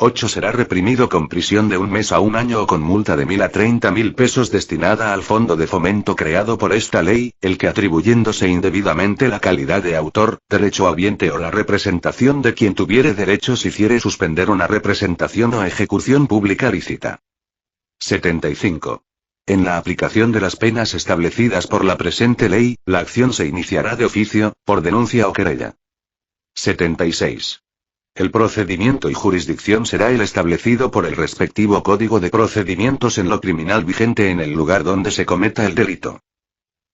8. Será reprimido con prisión de 1 mes a 1 año o con multa de 1.000 a 30.000 pesos destinada al Fondo de Fomento creado por esta ley, el que atribuyéndose indebidamente la calidad de autor, derechohabiente o la representación de quien tuviere derechos hiciere suspender una representación o ejecución pública lícita. 75. En la aplicación de las penas establecidas por la presente ley, la acción se iniciará de oficio, por denuncia o querella. 76. El procedimiento y jurisdicción será el establecido por el respectivo Código de Procedimientos en lo criminal vigente en el lugar donde se cometa el delito.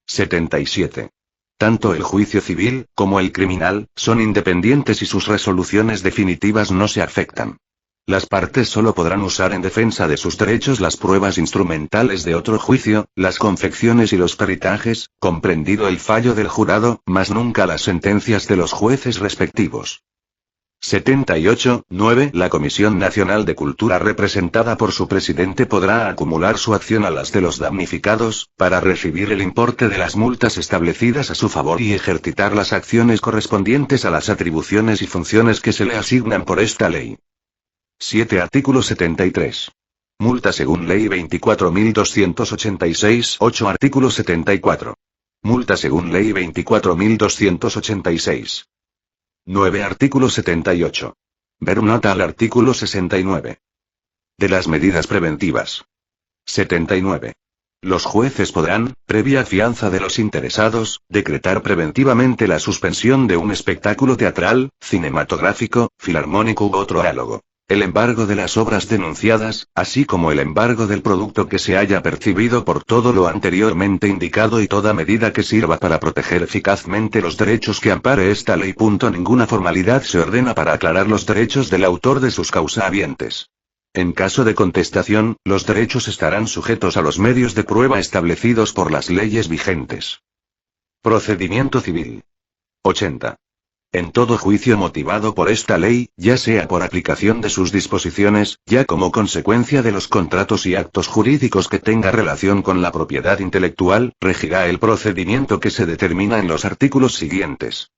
77. Tanto el juicio civil, como el criminal, son independientes y sus resoluciones definitivas no se afectan. Las partes solo podrán usar en defensa de sus derechos las pruebas instrumentales de otro juicio, las confecciones y los peritajes, comprendido el fallo del jurado, mas nunca las sentencias de los jueces respectivos. 78.9. La Comisión Nacional de Cultura representada por su presidente podrá acumular su acción a las de los damnificados, para recibir el importe de las multas establecidas a su favor y ejercitar las acciones correspondientes a las atribuciones y funciones que se le asignan por esta ley. 7. Artículo 73. Multa según Ley 24.286. 8. Artículo 74. Multa según Ley 24.286. 9. Artículo 78. Ver nota al artículo 69. De las medidas preventivas. 79. Los jueces podrán, previa fianza de los interesados, decretar preventivamente la suspensión de un espectáculo teatral, cinematográfico, filarmónico u otro análogo. El embargo de las obras denunciadas, así como el embargo del producto que se haya percibido por todo lo anteriormente indicado y toda medida que sirva para proteger eficazmente los derechos que ampare esta ley. Ninguna formalidad se ordena para aclarar los derechos del autor de sus causahabientes. En caso de contestación, los derechos estarán sujetos a los medios de prueba establecidos por las leyes vigentes. Procedimiento civil. 80. En todo juicio motivado por esta ley, ya sea por aplicación de sus disposiciones, ya como consecuencia de los contratos y actos jurídicos que tenga relación con la propiedad intelectual, regirá el procedimiento que se determina en los artículos siguientes.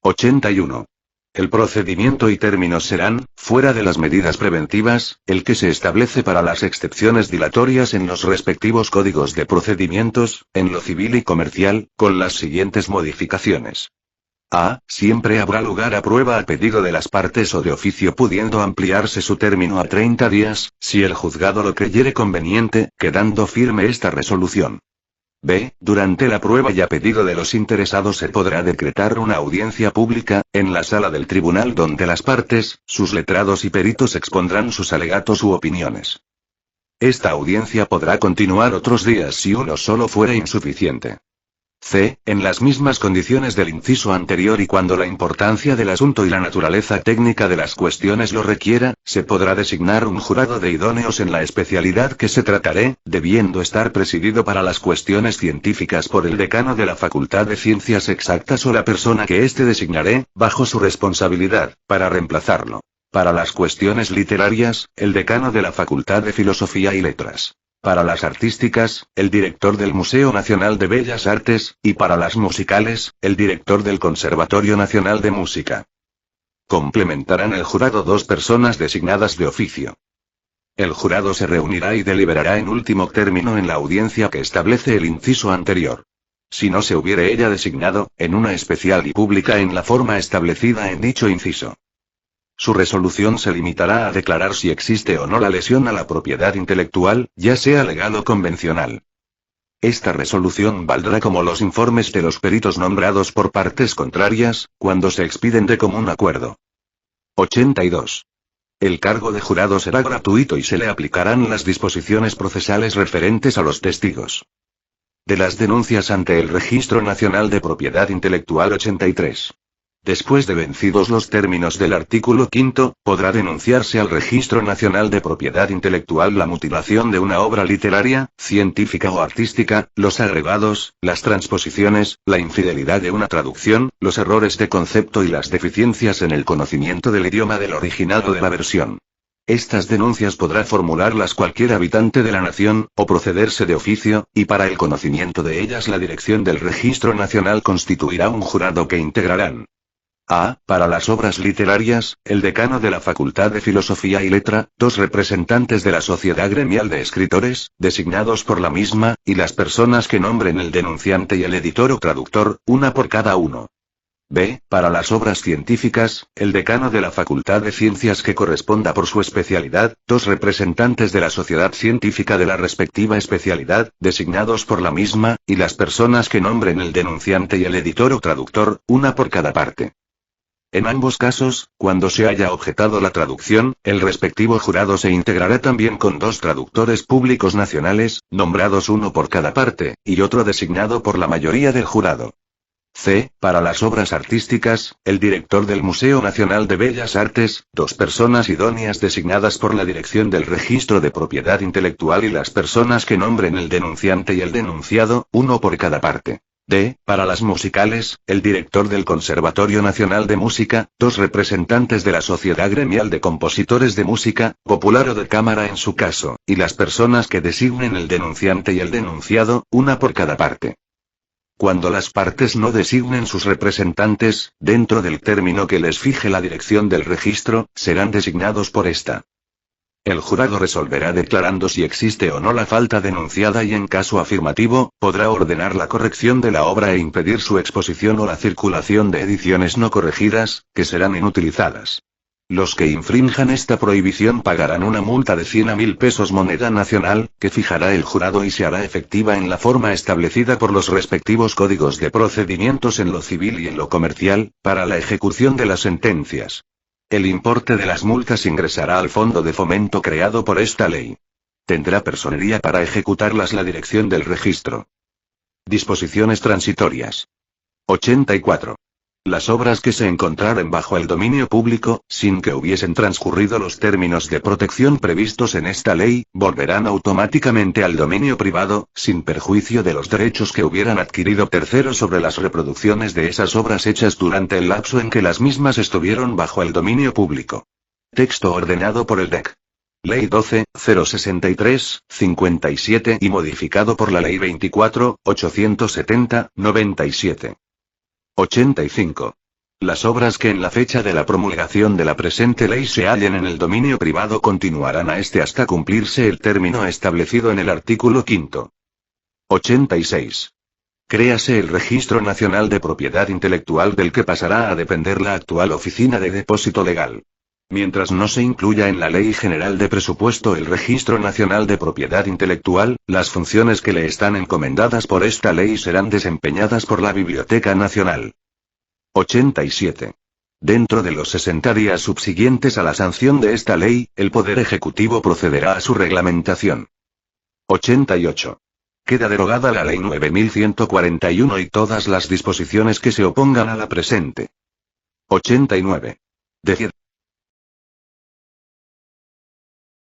81. El procedimiento y términos serán, fuera de las medidas preventivas, el que se establece para las excepciones dilatorias en los respectivos códigos de procedimientos, en lo civil y comercial, con las siguientes modificaciones. A. Siempre habrá lugar a prueba a pedido de las partes o de oficio pudiendo ampliarse su término a 30 días, si el juzgado lo creyere conveniente, quedando firme esta resolución. B. Durante la prueba y a pedido de los interesados se podrá decretar una audiencia pública, en la sala del tribunal donde las partes, sus letrados y peritos expondrán sus alegatos u opiniones. Esta audiencia podrá continuar otros días si uno solo fuera insuficiente. C. En las mismas condiciones del inciso anterior y cuando la importancia del asunto y la naturaleza técnica de las cuestiones lo requiera, se podrá designar un jurado de idóneos en la especialidad que se trataré, debiendo estar presidido para las cuestiones científicas por el decano de la Facultad de Ciencias Exactas o la persona que éste designaré, bajo su responsabilidad, para reemplazarlo. Para las cuestiones literarias, el decano de la Facultad de Filosofía y Letras. Para las artísticas, el director del Museo Nacional de Bellas Artes, y para las musicales, el director del Conservatorio Nacional de Música. Complementarán el jurado 2 personas designadas de oficio. El jurado se reunirá y deliberará en último término en la audiencia que establece el inciso anterior. si no se hubiere ella designado, en una especial y pública en la forma establecida en dicho inciso. Su resolución se limitará a declarar si existe o no la lesión a la propiedad intelectual, ya sea legal o convencional. Esta resolución valdrá como los informes de los peritos nombrados por partes contrarias, cuando se expiden de común acuerdo. 82. El cargo de jurado será gratuito y se le aplicarán las disposiciones procesales referentes a los testigos. De las denuncias ante el Registro Nacional de Propiedad Intelectual 83. Después de vencidos los términos del artículo 5, podrá denunciarse al Registro Nacional de Propiedad Intelectual la mutilación de una obra literaria, científica o artística, los agregados, las transposiciones, la infidelidad de una traducción, los errores de concepto y las deficiencias en el conocimiento del idioma del original o de la versión. Estas denuncias podrá formularlas cualquier habitante de la nación, o procederse de oficio, y para el conocimiento de ellas la dirección del Registro Nacional constituirá un jurado que integrarán: A. Para las obras literarias, el decano de la Facultad de Filosofía y Letra, 2 representantes de la Sociedad Gremial de Escritores, designados por la misma, y las personas que nombren el denunciante y el editor o traductor, 1 por cada uno. B. Para las obras científicas, el decano de la Facultad de Ciencias que corresponda por su especialidad, 2 representantes de la Sociedad Científica de la respectiva especialidad, designados por la misma, y las personas que nombren el denunciante y el editor o traductor, 1 por cada parte. En ambos casos, cuando se haya objetado la traducción, el respectivo jurado se integrará también con 2 traductores públicos nacionales, nombrados 1 por cada parte, y otro designado por la mayoría del jurado. C. Para las obras artísticas, el director del Museo Nacional de Bellas Artes, 2 personas idóneas designadas por la dirección del Registro de Propiedad Intelectual y las personas que nombren el denunciante y el denunciado, 1 por cada parte. D. Para las musicales, el director del Conservatorio Nacional de Música, 2 representantes de la Sociedad Gremial de Compositores de Música, popular o de cámara en su caso, y las personas que designen el denunciante y el denunciado, 1 por cada parte. Cuando las partes no designen sus representantes, dentro del término que les fije la dirección del registro, serán designados por esta. El jurado resolverá declarando si existe o no la falta denunciada y en caso afirmativo, podrá ordenar la corrección de la obra e impedir su exposición o la circulación de ediciones no corregidas, que serán inutilizadas. Los que infrinjan esta prohibición pagarán una multa de 100 a 1000 pesos moneda nacional, que fijará el jurado y se hará efectiva en la forma establecida por los respectivos códigos de procedimientos en lo civil y en lo comercial, para la ejecución de las sentencias. El importe de las multas ingresará al fondo de fomento creado por esta ley. Tendrá personería para ejecutarlas la dirección del registro. Disposiciones transitorias. 84. Las obras que se encontraren bajo el dominio público, sin que hubiesen transcurrido los términos de protección previstos en esta ley, volverán automáticamente al dominio privado, sin perjuicio de los derechos que hubieran adquirido terceros sobre las reproducciones de esas obras hechas durante el lapso en que las mismas estuvieron bajo el dominio público. Texto ordenado por el DEC. Ley 12.063/57 y modificado por la Ley 24.870/97. 85. Las obras que en la fecha de la promulgación de la presente ley se hallen en el dominio privado continuarán a este hasta cumplirse el término establecido en el artículo 5. 86. Créase el Registro Nacional de Propiedad Intelectual del que pasará a depender la actual Oficina de Depósito Legal. Mientras no se incluya en la Ley General de Presupuesto el Registro Nacional de Propiedad Intelectual, las funciones que le están encomendadas por esta ley serán desempeñadas por la Biblioteca Nacional. 87. Dentro de los 60 días subsiguientes a la sanción de esta ley, el Poder Ejecutivo procederá a su reglamentación. 88. Queda derogada la Ley 9141 y todas las disposiciones que se opongan a la presente. 89. Decir.